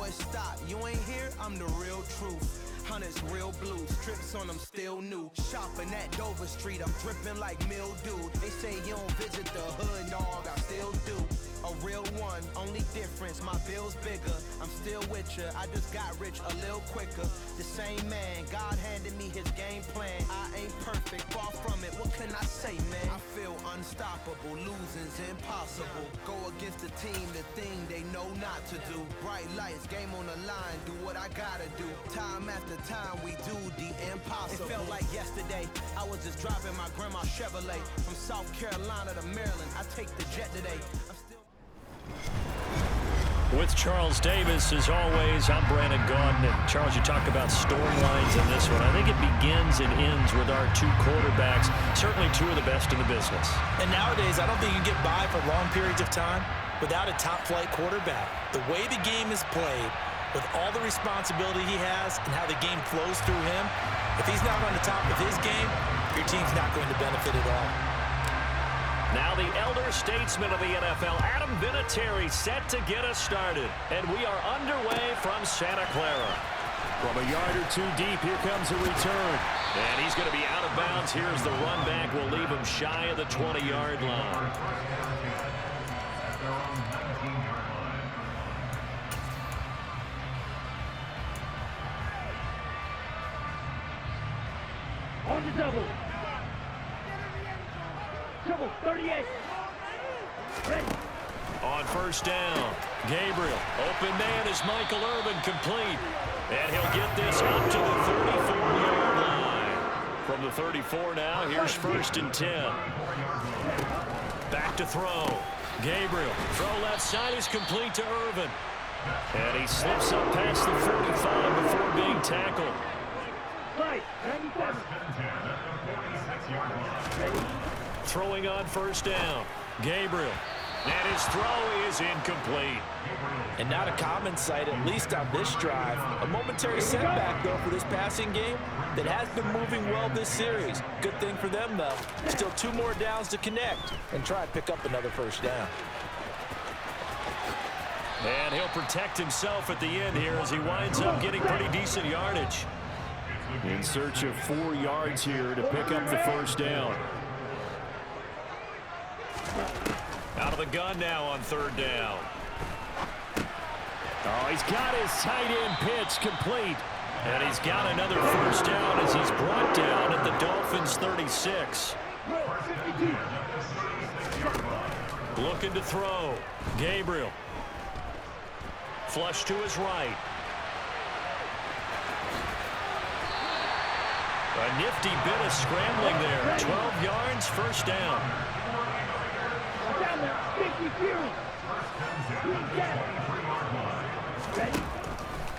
boy, stop. You ain't here, I'm the real truth. Hunters, real blue, strips on them still new. Shopping at Dover Street, I'm dripping like mildew. They say you don't visit the hood, dog, I still do. A real one, only difference, my bill's bigger. I'm still with ya, I just got rich a little quicker. The same man, God handed me his game plan. I ain't perfect, far from it, what can I say, man? I feel unstoppable, losing's impossible. Go against the team, the thing they know not to do. Bright lights, game on the line, do what I gotta do. Time after time, we do the impossible. It felt like yesterday, I was just driving my grandma's Chevrolet. From South Carolina to Maryland, I take the jet today. With Charles Davis, as always, I'm Brandon Gaudin. Charles, you talk about storylines in this one. I think it begins and ends with our two quarterbacks, certainly two of the best in the business. And nowadays, I don't think you can get by for long periods of time without a top-flight quarterback. The way the game is played, with all the responsibility he has and how the game flows through him, if he's not on the top of his game, your team's not going to benefit at all. Now the elder statesman of the NFL, Adam Vinatieri, set to get us started. And we are underway from Santa Clara. From a yard or two deep, here comes a return. And he's going to be out of bounds. Here's the run back. We'll leave him shy of the 20-yard line. On the double. Double, 38. Ready. On first down, Gabriel. Open man is Michael Irvin, complete. And he'll get this out to the 34-yard line. From the 34 now, here's first and 10. Back to throw. Gabriel. Throw left side is complete to Irvin. And he slips up past the 45 before being tackled. Right, 97. Throwing on first down, Gabriel. And his throw is incomplete. And not a common sight, at least on this drive. A momentary setback, though, for this passing game that has been moving well this series. Good thing for them, though. Still 2 more downs to connect and try and pick up another first down. And he'll protect himself at the end here as he winds up getting pretty decent yardage. In search of 4 yards here to pick up the first down. Out of the gun now on third down. Oh, he's got his tight end pitch complete. And he's got another first down as he's brought down at the Dolphins' 36. Looking to throw. Gabriel. Flush to his right. A nifty bit of scrambling there. 12 yards, first down.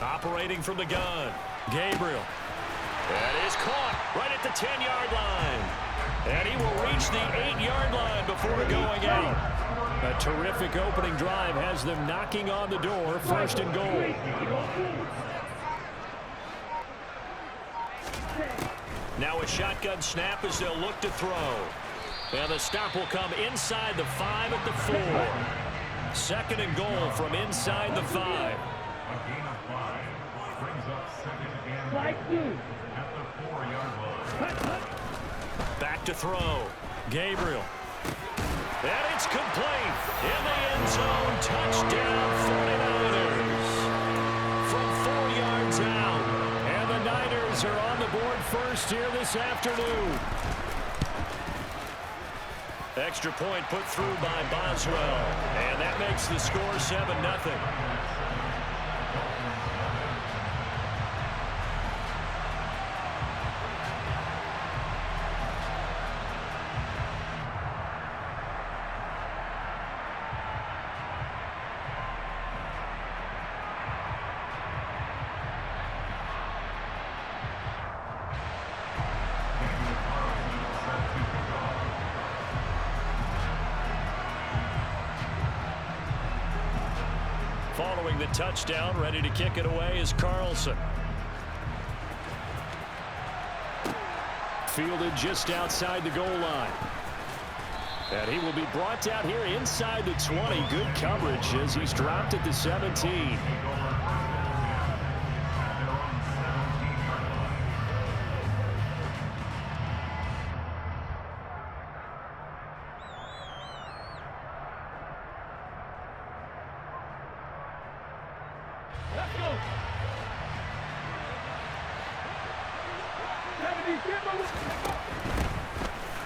Operating from the gun. Gabriel. That is caught right at the 10-yard line. And he will reach the 8-yard line before going out. A terrific opening drive has them knocking on the door. First and goal. Now a shotgun snap as they'll look to throw. And the stop will come inside the 5 at the 4. Second and goal from inside the 5. Back to throw. Gabriel. And it's complete. In the end zone. Touchdown 49ers. From 4 yards out. And the Niners are on the board first here this afternoon. Extra point put through by Boswell. And that makes the score 7-0. Following the touchdown, ready to kick it away is Carlson. Fielded just outside the goal line. And he will be brought down here inside the 20. Good coverage as he's dropped at the 17.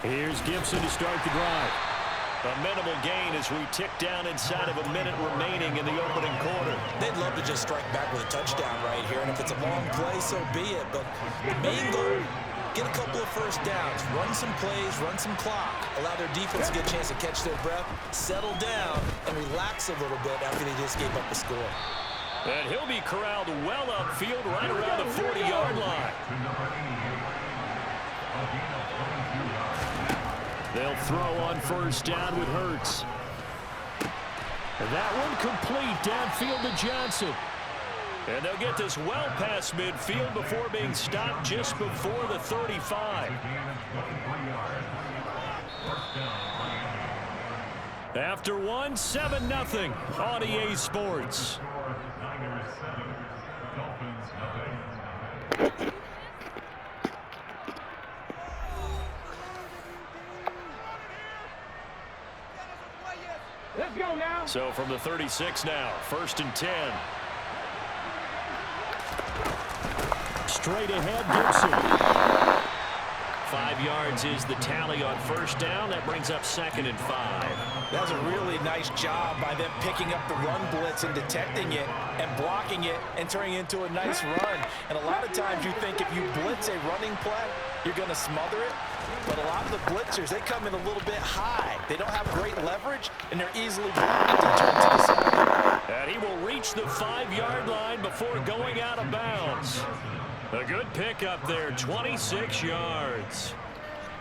Here's Gibson to start the drive. A minimal gain as we tick down inside of a minute remaining in the opening quarter. They'd love to just strike back with a touchdown right here, and if it's a long play, so be it. But the main goal, get a couple of first downs, run some plays, run some clock, allow their defense to get a chance to catch their breath, settle down, and relax a little bit after they just gave up a score. And he'll be corralled well upfield right around the 40-yard line. They'll throw on first down with Hurts. That one complete downfield to Johnson. And they'll get this well past midfield before being stopped just before the 35. After one, 7-0 on EA Sports. Let's go now. So from the 36 now, 1st and 10. Straight ahead, Gibson. 5 yards is the tally on first down. That brings up 2nd and 5. That was a really nice job by them picking up the run blitz and detecting it and blocking it and turning it into a nice run. And a lot of times you think if you blitz a running play, you're going to smother it. But a lot of the blitzers, they come in a little bit high. They don't have great leverage, and they're easily blocked and turned to the side. And he will reach the 5-yard line before going out of bounds. A good pickup there, 26 yards.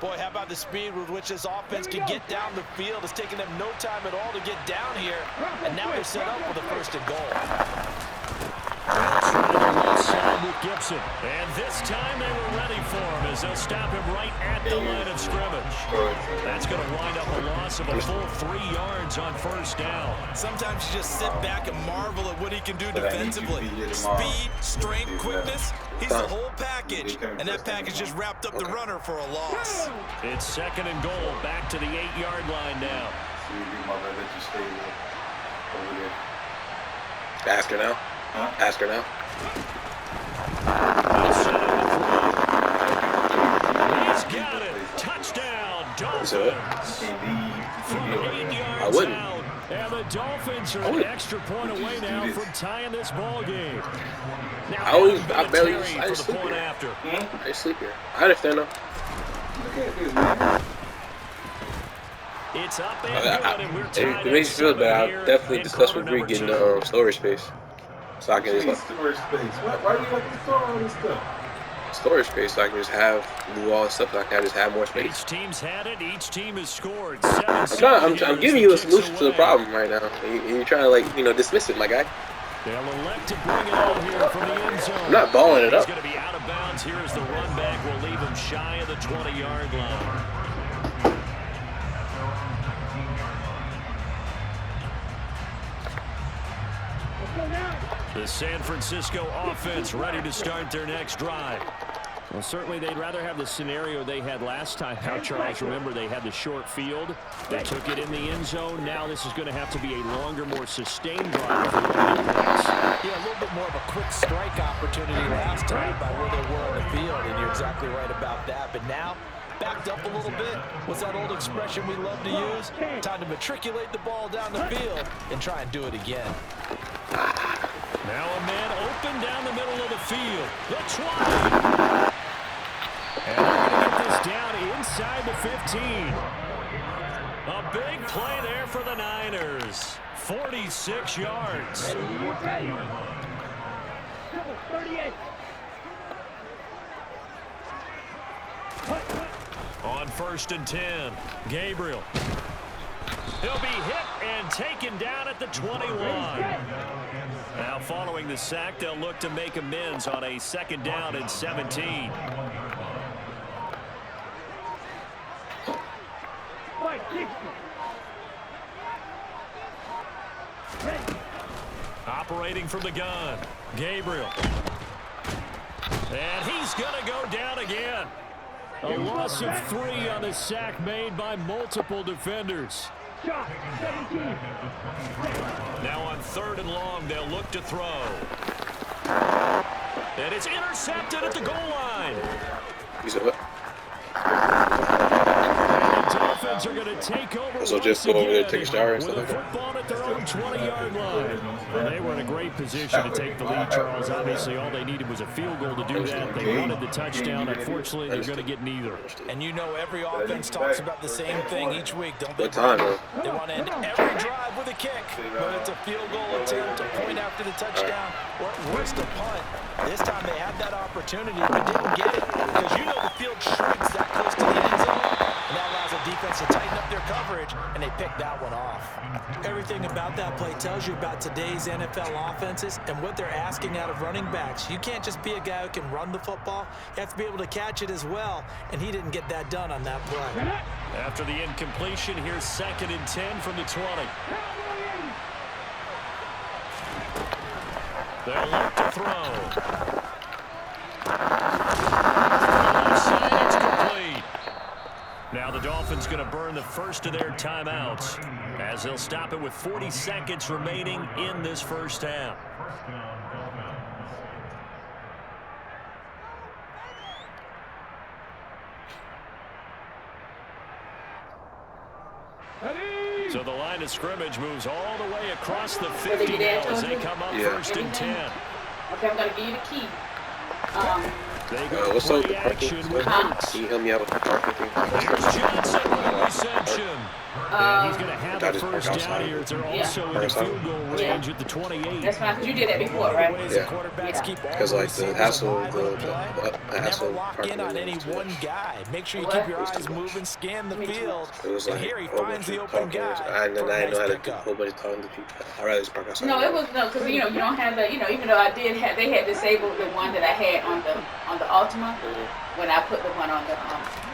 Boy, how about the speed with which this offense can get down the field? It's taken them no time at all to get down here, and now they're set up with a 1st and goal. With Gibson. And this time they were ready for him as they'll stop him right at the line of scrimmage. That's going to wind up a loss of a full 3 yards on first down. Sometimes you just sit back and marvel at what he can do defensively. Speed, strength, quickness, he's the whole package. And that package just wrapped up the runner for a loss. It's 2nd and goal, back to the 8-yard line now. Ask her now. Ask her now. He's got it. Touchdown, Dolphins. From 8 yards out. And the Dolphins are an extra point away now from tying this ball game. Now, I just sleep here. After. I just sleep here. I understand though. It's up and good, and we're tied. It makes you feel better. I'll definitely discuss with Bree getting the storage space. So I can just storage space. Why do you like to store all this stuff? Storage space, so I can just move all the stuff. So I can just have more space. Each team's had it. Each team has scored. I'm giving you a solution to the problem right now. And you're trying to dismiss it, my guy. They'll elect to bring it out here from the end zone. I'm not balling it up. He's going to be out of bounds. Here is the run back. Will leave him shy of the 20-yard line. The San Francisco offense ready to start their next drive. Well, certainly they'd rather have the scenario they had last time out, Charles. Remember, they had the short field. They took it in the end zone. Now this is going to have to be a longer, more sustained drive for Yeah, a little bit more of a quick strike opportunity last time by where they were on the field, and you're exactly right about that. But now, backed up a little bit. What's that old expression we love to use? Time to matriculate the ball down the field and try and do it again. Now a man open down the middle of the field. The 20. And they're going to get this down inside the 15. A big play there for the Niners. 46 yards. 38. On 1st and 10, Gabriel. He'll be hit and taken down at the 21. Now following the sack, they'll look to make amends on a 2nd down and 17. Operating from the gun, Gabriel. And he's going to go down again. A loss of 3 on the sack made by multiple defenders. Shot, 17. Now on 3rd and long, they'll look to throw. And it's intercepted at the goal line. You said what? The Dolphins are going to take over. So just go over there, take a shower and stuff like that. Football at their own 20-yard line. Well, they were in a great position to take the lead, Charles. Obviously, all they needed was a field goal to do that. They wanted the touchdown. Unfortunately, they're going to get neither. And you know every offense talks about the same thing each week, don't they? What time, man? They want to end every drive with a kick, whether it's a field goal attempt, a point after the touchdown, or at worst a punt. This time they had that opportunity but didn't get it because you know the field shrinks that close to the end zone, and that allows the defense to tighten up their coverage, and they picked that one off. Everything about that play tells you about today's NFL offenses and what they're asking out of running backs. You can't just be a guy who can run the football. You have to be able to catch it as well, and he didn't get that done on that play. After the incompletion, here's 2nd and 10 from the 20. They'll look to throw. Left side, it's complete. Now the Dolphins going to burn the first of their timeouts as they'll stop it with 40 seconds remaining in this first half. So the line of scrimmage moves all the way across the 50 now as they come up 1st and 10. Okay, I'm going to give you the key. They go what's up with the play parking? action with Can you help me out with the parking thing? Here's Johnson with a reception. And he's going to have the first down here. They're also in the field goal range at the 28. That's fine, because you did that before, right? Yeah. Because like the hassle, the hassle Lock in on any one guy. Make sure you keep your eyes moving, scan the field. It was And like here he a whole finds bunch the of open talking. guy. I didn't know how to do a Nice whole bunch of talking to people. I'd rather just park outside. No, it was because you don't have the even though I did have they had disabled the one that I had on the Altima when I put the one on the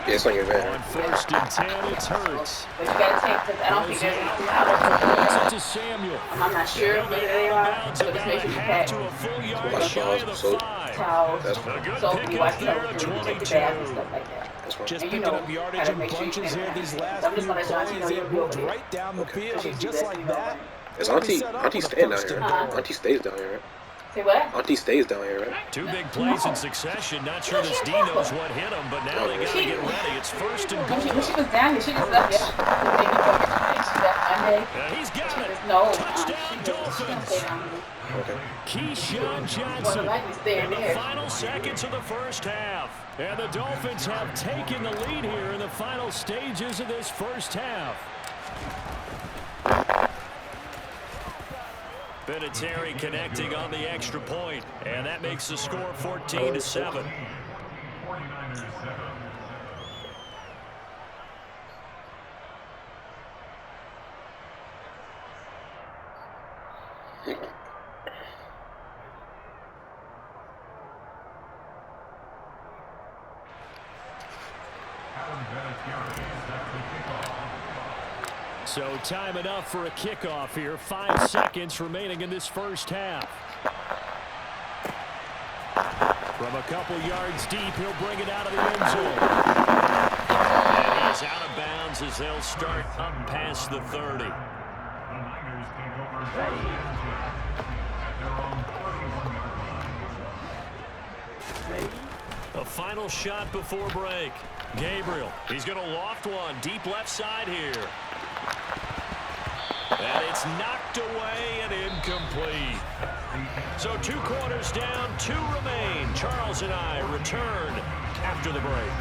Yeah, it's on your van. On 1st and 10, it's Hurts. But you gotta take because I don't think there's It's to Samuel. I'm not sure whether they are. So just make sure you pack To a full yard shy of the 5. towels, That's A good soap, you wash pickup your there at take the 22. bath and stuff like that. That's fine. Just And you picking know up yardage how to and make sure you bunches clean here it. these last So I'm just few gonna let plays. you know They you're moved good. right down the field, and just like that, Is they'll be Auntie set up Auntie with a staying down first here, and right? goal. Auntie stays down here, right? Say what? Auntie stays down here, right? 2 big plays in succession. Not sure this D knows what hit him, but now they got to get ready. It's 1st and When she goal. was down here, she just left. Yeah, she left Monday. And he's got it. No, Touchdown, she's gonna stay Dolphins. down here. Okay. Keyshawn Johnson likely stay in the there. final seconds of the first half. And the Dolphins have taken the lead here in the final stages of this first half. Vinatieri connecting on the extra point, and that makes the score 14-7. So time enough for a kickoff here. 5 seconds remaining in this first half. From a couple yards deep, he'll bring it out of the end zone. And he's out of bounds as they'll start up past the 30. A final shot before break. Gabriel, he's going to loft one deep left side here. And it's knocked away and incomplete. So 2 quarters down, 2 remain. Charles and I return after the break.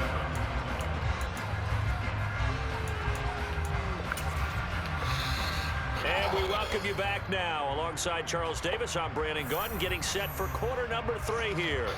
And we welcome you back now. Alongside Charles Davis, I'm Brandon Gaunt, getting set for quarter number 3 here.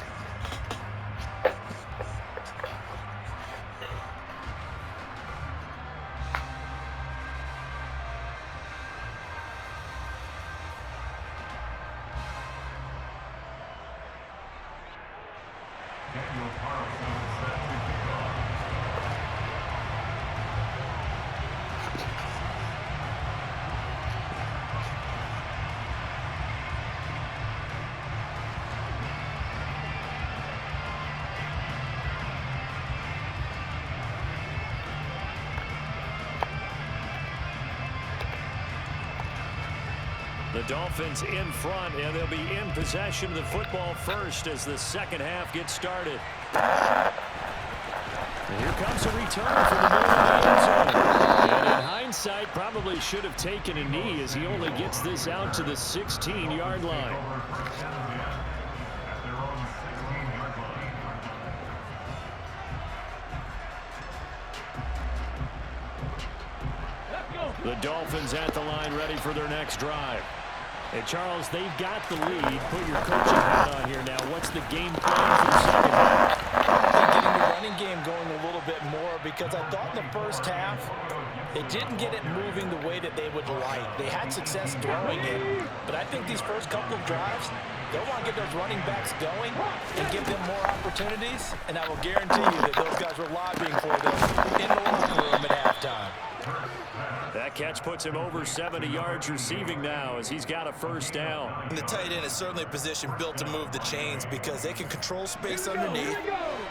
The Dolphins in front, and they'll be in possession of the football first as the second half gets started. And here comes a return from the middle of the end zone. And in hindsight, probably should have taken a knee as he only gets this out to the 16-yard line. The Dolphins at the line ready for their next drive. And Charles, they've got the lead. Put your coaching hat on here now. What's the game plan for the second half? Getting the running game going a little bit more because I thought in the first half they didn't get it moving the way that they would like. They had success throwing it, but I think these first couple of drives, they'll want to get those running backs going and give them more opportunities, and I will guarantee you that those guys were lobbying for them in the locker room at halftime. That catch puts him over 70 yards receiving now as he's got a first down. And the tight end is certainly a position built to move the chains because they can control space underneath.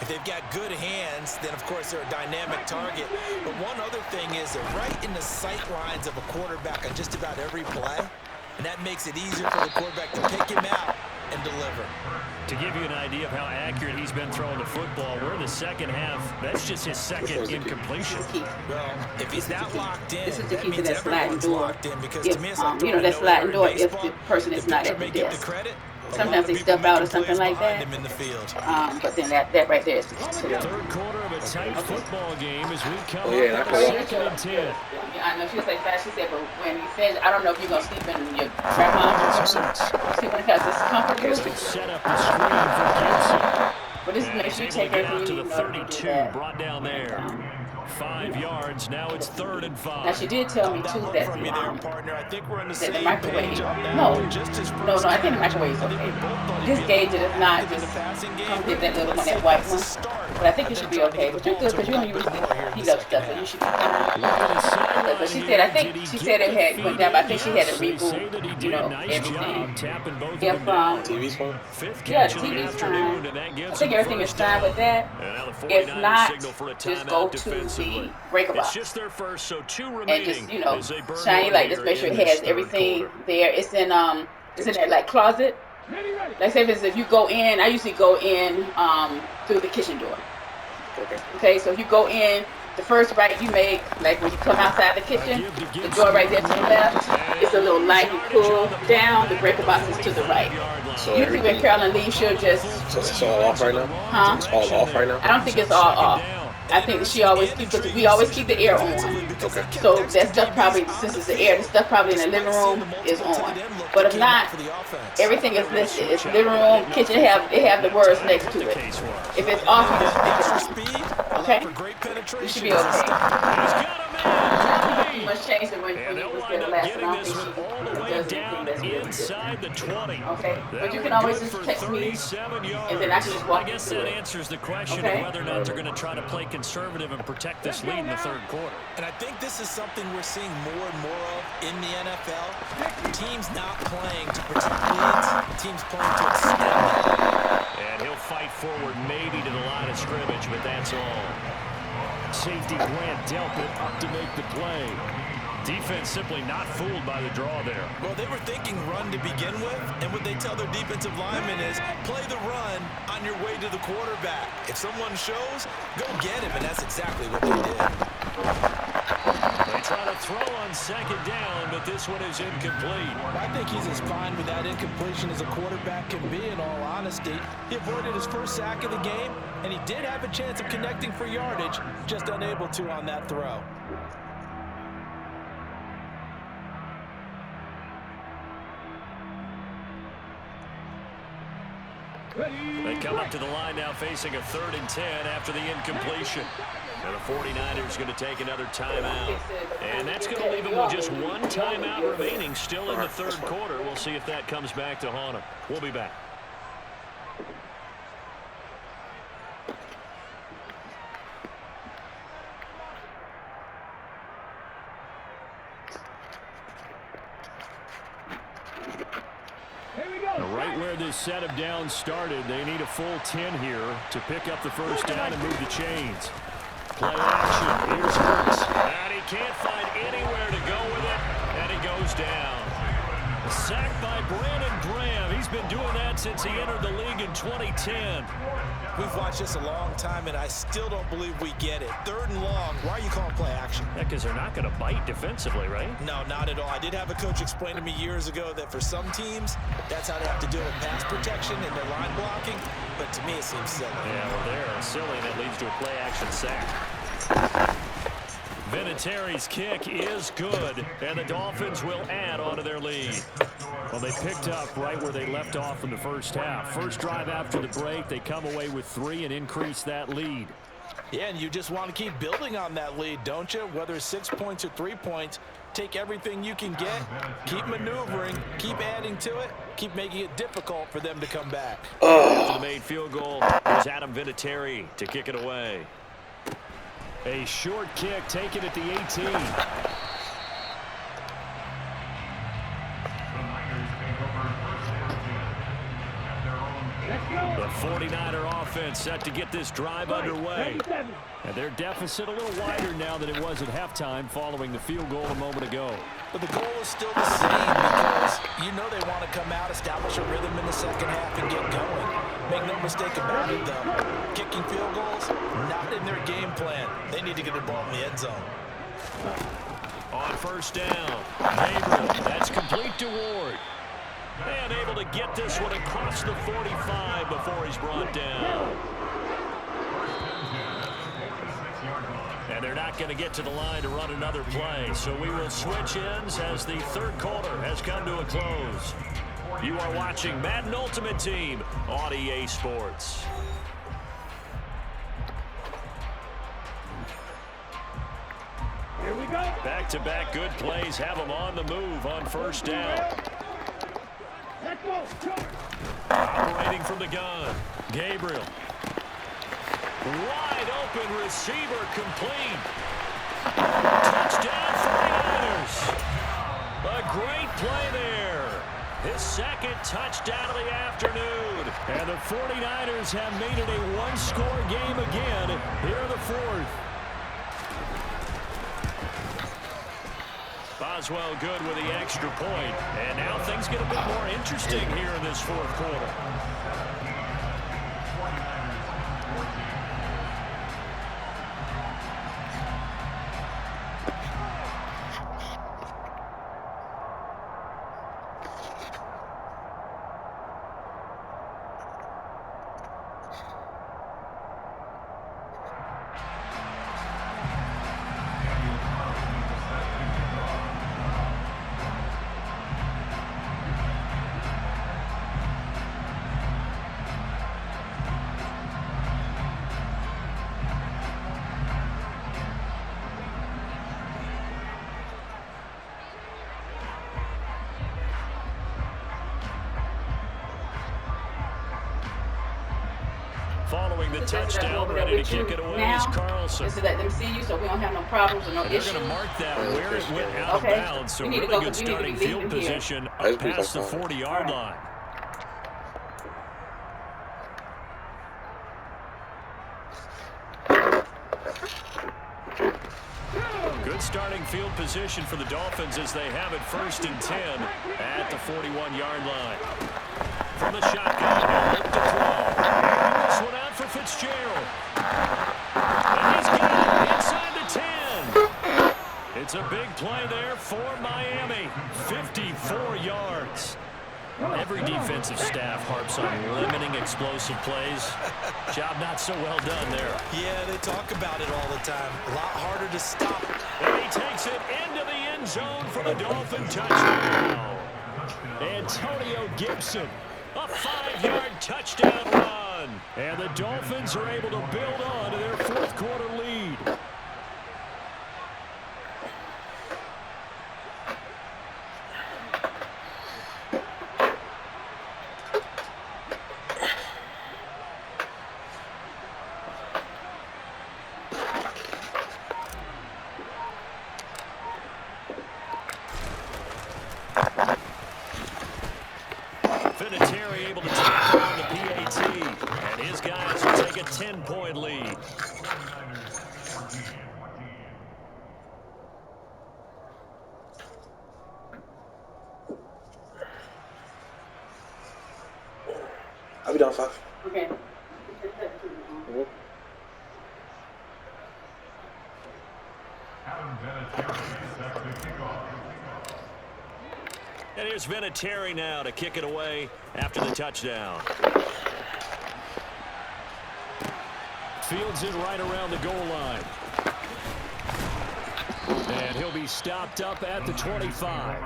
If they've got good hands, then of course they're a dynamic target. But one other thing is they're right in the sight lines of a quarterback on just about every play. And that makes it easier for the quarterback to pick him out and deliver. To give you an idea of how accurate he's been throwing the football, we're in the second half. That's just his second incompletion. Well, if he's not locked in, this is the that key to means that sliding door. locked in because If, to me it's like that sliding door if the person is not at the desk. Sometimes they step out or something like that. But then that right there is the key to it. Third quarter of a tight football game as we come up on second and 10. I know she was like that. She said, but when you said, I don't know if you're going to sleep in your grandma's sleep in the house. It's comfortable. Set up the screen for Gibson. But this makes you take Get every out to you the know, 32, brought down there. 5 yards, now it's 3rd and 5. Now she did tell me too that From me there, partner. I think we're in the that the same microwave. page on that No, one. Just his no, first I think the microwave is okay. This gauge it is not just come get that little one, that white one. But I think it should be okay. But you're good because you don't usually heat up stuff, so you should be fine. But she said, I think she said it had went down, but I think she had to reboot, you know, everything. If TV's fine. yeah, the TV's fine. I think everything is fine with that. If not, just go to the breaker box. It's just their first, so 2 And remaining. just, you know, as they burn shine your light. Just one make sure it here in has this third everything quarter. there. It's in that like closet. Like say if you go in, I usually go in through the kitchen door. Okay, so if you go in, the first right you make, like when you come outside the kitchen, the door right there to the left, it's a little light. You pull down, the breaker box is to the right. So Usually when Carolyn leaves, she'll just, So it's all off right now? huh? It's all off right now? I don't think it's all off. I think that she always keeps, because we always keep the air on. So that stuff probably, since it's the air, the stuff probably in the living room is on. But if not, everything is listed. It's living room, kitchen, they have the words next to it. If it's off, you just stick it on. Okay? You should be okay. You must change it when And you they'll was wind there up last getting time. I this don't one all the think way she does down anything that's really good. inside the 20. Okay, That but you can one always good just for text me, 37 yards. and then I can just walk I guess you that through it. answers the question Okay. of whether or not they're going to try to play conservative and protect this lead in the third quarter. And I think this is something we're seeing more and more of in the NFL. Teams not playing to protect leads, teams playing to extend them. And he'll fight forward maybe to the line of scrimmage, but that's all. Safety Grant Delpit up to make the play. Defense simply not fooled by the draw there. Well, they were thinking run to begin with, and what they tell their defensive linemen is play the run on your way to the quarterback. If someone shows, go get him, and that's exactly what they did. They try to throw on second down, but this one is incomplete. I think he's as fine with that incompletion as a quarterback can be, in all honesty. He avoided his first sack of the game, and he did have a chance of connecting for yardage, just unable to on that throw. They come up to the line now facing a 3rd and 10 after the incompletion. And the 49ers going to take another timeout. And that's going to leave them with just 1 timeout remaining still in the third quarter. We'll see if that comes back to haunt them. We'll be back. Right where this set of downs started, they need a full 10 here to pick up the first down and move the chains. Play action. Here's Hurts. And he can't find anywhere to go with it, and he goes down. Sacked by Brandon Graham. He's been doing that since he entered the league in 2010. We've watched this a long time, and I still don't believe we get it. 3rd and long. Why are you calling play action? Yeah, because they're not going to bite defensively, right? No, not at all. I did have a coach explain to me years ago that for some teams, that's how they have to deal with pass protection and their line blocking. But to me, it seems silly. Yeah, well, they're silly, and it leads to a play action sack. Vinatieri's kick is good, and the Dolphins will add on to their lead. Well, they picked up right where they left off in the first half. First drive after the break, they come away with 3 and increase that lead. Yeah, and you just want to keep building on that lead, don't you? Whether it's 6 points or 3 points, take everything you can get, keep maneuvering, keep adding to it, keep making it difficult for them to come back. The made field goal is Adam Vinatieri to kick it away. A short kick taken at the 18. The 49er offense set to get this drive underway. And their deficit a little wider now than it was at halftime following the field goal a moment ago. But the goal is still the same because you know they want to come out, establish a rhythm in the second half, and get going. Make no mistake about it, though. Kicking field goals, not in their game plan. They need to get the ball in the end zone. On first down, Gabriel, that's complete to Ward. And able to get this one across the 45 before he's brought down. And they're not going to get to the line to run another play. So we will switch ends as the third quarter has come to a close. You are watching Madden Ultimate Team on EA Sports. Here we go. Back-to-back good plays have them on the move on first down. Let's go. Operating from the gun, Gabriel. Wide open receiver complete. Touchdown 49ers. A great play there. His second touchdown of the afternoon. And the 49ers have made it a one-score game again here in the fourth. Boswell good with the extra point. And now things get a bit more interesting here in this fourth quarter. Following the touchdown, ready to kick it away is Carlson. Just to let them see you so we don't have no problems or no issues. They're going to mark that where it went out of bounds. So really good starting field position up past the 40-yard line. Good starting field position for the Dolphins as they have it 1st and 10 at the 41-yard line. From the shotgun, he'll look to throw. This one out for Fitzgerald. And he's got it inside the 10. It's a big play there for Miami. 54 yards. Every defensive staff harps on limiting explosive plays. Job not so well done there. Yeah, they talk about it all the time. A lot harder to stop. And he takes it into the end zone for the Dolphin touchdown. Antonio Gibson, a 5-yard touchdown run. And the Dolphins are able to build on to their fourth quarter lead. Vinatieri able to take on the PAT, and his guys will take a 10-point lead. I'll be down 5. Okay. And here's Vinatieri now to kick it away after the touchdown. Fields it right around the goal line. And he'll be stopped up at the 25.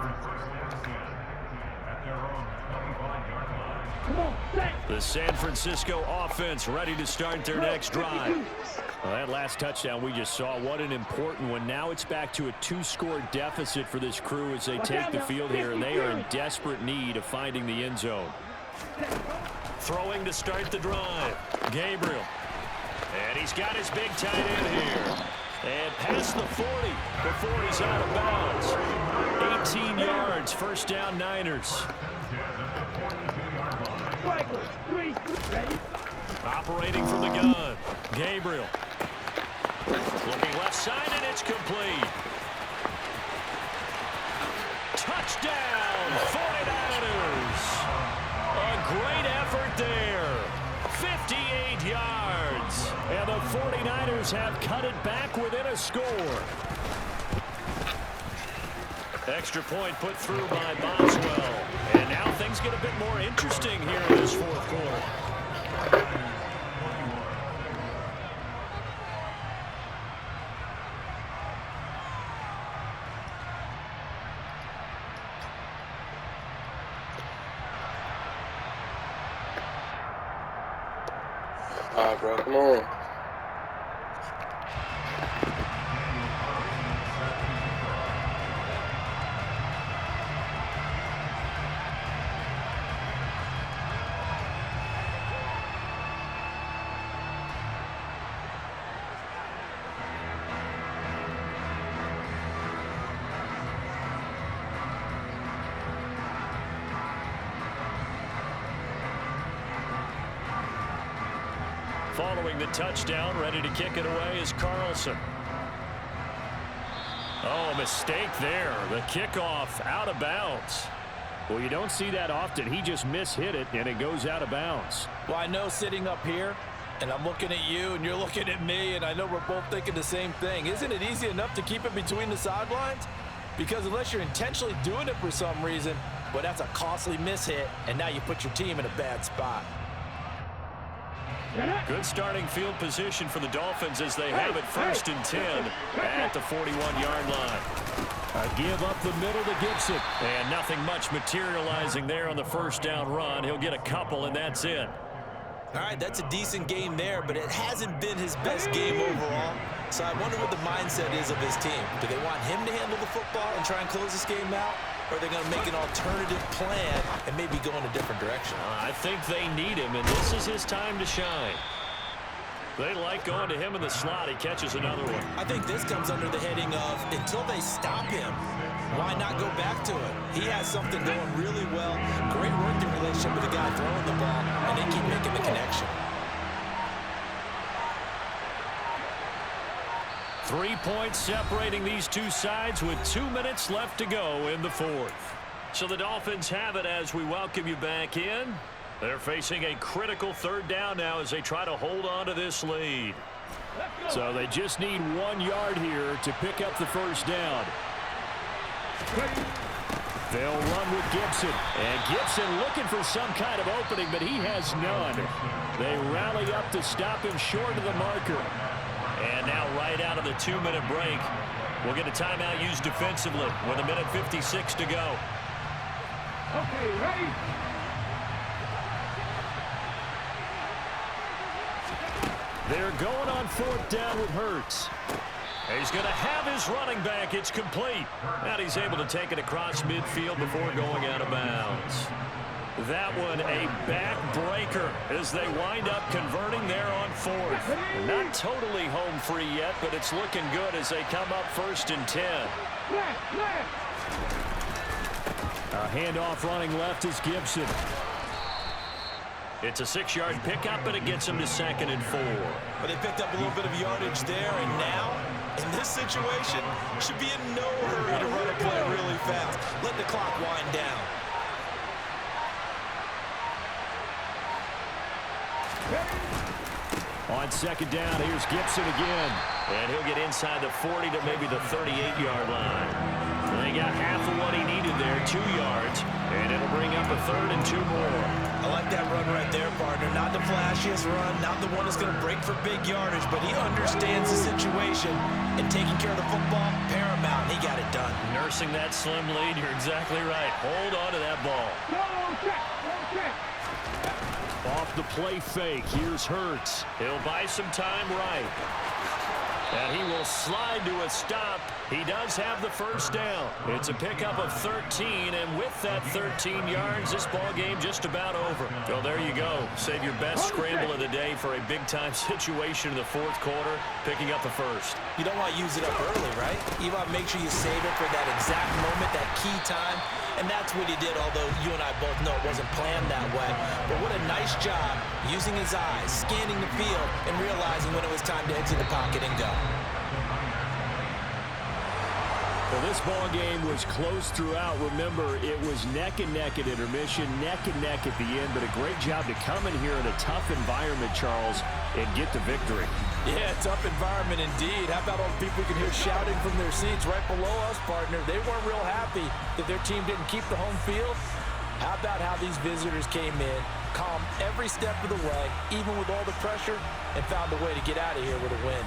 The San Francisco offense ready to start their next drive. Well, that last touchdown we just saw, what an important one. Now it's back to a 2-score deficit for this crew as they take the field here, and they are in desperate need of finding the end zone. Throwing to start the drive. Gabriel. And he's got his big tight end here. And past the 40 before he's out of bounds. 18 yards, first down Niners. Operating from the gun. Gabriel. Looking left side, and it's complete. Touchdown, 49ers. A great effort there. 58 yards. And the 49ers have cut it back within a score. Extra point put through by Boswell. And now things get a bit more interesting here in this fourth quarter. Bro, come on. Following the touchdown, ready to kick it away is Carlson. Oh, mistake there. The kickoff out of bounds. Well, you don't see that often. He just mishit it, and it goes out of bounds. Well, I know sitting up here, and I'm looking at you, and you're looking at me, and I know we're both thinking the same thing. Isn't it easy enough to keep it between the sidelines? Because unless you're intentionally doing it for some reason, well, that's a costly mishit, and now you put your team in a bad spot. Good starting field position for the Dolphins as they have it 1st and 10 at the 41-yard line. A give up the middle to Gibson. And nothing much materializing there on the first down run. He'll get a couple, and that's it. All right, that's a decent game there, but it hasn't been his best game overall. So I wonder what the mindset is of his team. Do they want him to handle the football and try and close this game out? Or are they going to make an alternative plan and maybe go in a different direction? I think they need him, and this is his time to shine. They like going to him in the slot. He catches another one. I think this comes under the heading of until they stop him, why not go back to it? He has something going really well. Great working relationship with the guy throwing the ball, and they keep making the connection. 3 points separating these two sides with 2 minutes left to go in the fourth. So the Dolphins have it as we welcome you back in. They're facing a critical third down now as they try to hold on to this lead. So they just need 1 yard here to pick up the first down. They'll run with Gibson. And Gibson looking for some kind of opening, but he has none. They rally up to stop him short of the marker. And now right out of the 2-minute break, we'll get a timeout used defensively with 1:56 to go. Okay, ready? They're going on 4th down with Hurts. He's going to have his running back. It's complete. And he's able to take it across midfield before going out of bounds. That one a backbreaker as they wind up converting there on 4th. Not totally home free yet, but it's looking good as they come up 1st and 10. A handoff running left is Gibson. It's a 6-yard pickup, but it gets him to 2nd and 4. But they picked up a little bit of yardage there, and now, in this situation, should be in no hurry to run a play really fast. Let the clock wind down. On second down, here's Gibson again. And he'll get inside the 40 to maybe the 38-yard line. They got half of what he needed there, 2 yards, and it'll bring up a 3rd and 2 more. I like that run right there, partner. Not the flashiest run, not the one that's going to break for big yardage, but he understands the situation, and taking care of the football, paramount, and he got it done. Nursing that slim lead, you're exactly right. Hold on to that ball. Off the play fake, here's Hurts. He'll buy some time right. And he will slide to a stop. He does have the first down. It's a pickup of 13, and with that 13 yards, this ball game just about over. Well, there you go. Save your best scramble of the day for a big-time situation in the 4th quarter, picking up the first. You don't want to use it up early, right? You want to make sure you save it for that exact moment, that key time, and that's what he did, although you and I both know it wasn't planned that way. But what a nice job using his eyes, scanning the field, and realizing when it was time to exit the pocket and go. Well, this ball game was close throughout. Remember, it was neck and neck at intermission, neck and neck at the end, but a great job to come in here in a tough environment, Charles, and get the victory. Yeah, tough environment indeed. How about all the people you can hear shouting from their seats right below us, partner? They weren't real happy that their team didn't keep the home field. How about how these visitors came in, calm every step of the way, even with all the pressure, and found a way to get out of here with a win.